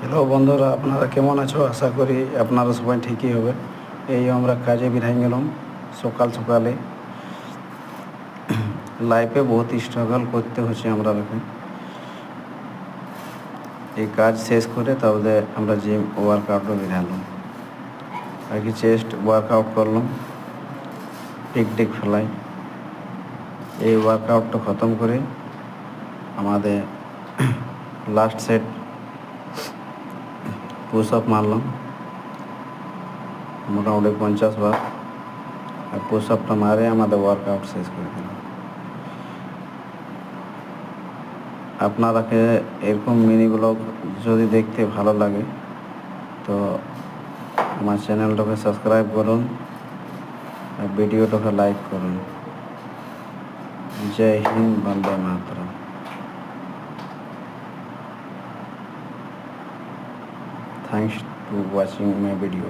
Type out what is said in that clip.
Hello বন্ধুরা, আপনারা কেমন আছো? আশা করি আপনারা সবাই ঠিকই হবে। এই আমরা কাজে বেরিয়ে গেলাম সকাল সকালে। লাইফে বহুত স্ট্রাগল করতে হচ্ছে আমরা। এই কাজ শেষ করে তাহলে আমরা জিম ওয়ার্কআউটও বেরালাম। আর কি চেস্ট ওয়ার্কআউট করলাম, টিক ফেলাই। এই ওয়ার্কআউটটা খতম করে আমাদের লাস্ট সেট পুশ আপ মারলাম মোটামুটি 50 বার। আর পুশ আপটা মারে আমাদের ওয়ার্কআউট শেষ করে দিলাম। আপনারাকে এরকম মিনি ব্লগ যদি দেখতে ভালো লাগে তো আমার চ্যানেলটাকে সাবস্ক্রাইব করুন আর ভিডিওটাকে লাইক করুন। জয় হিন্দ, বন্দে মাতরম। Thanks to watching my video.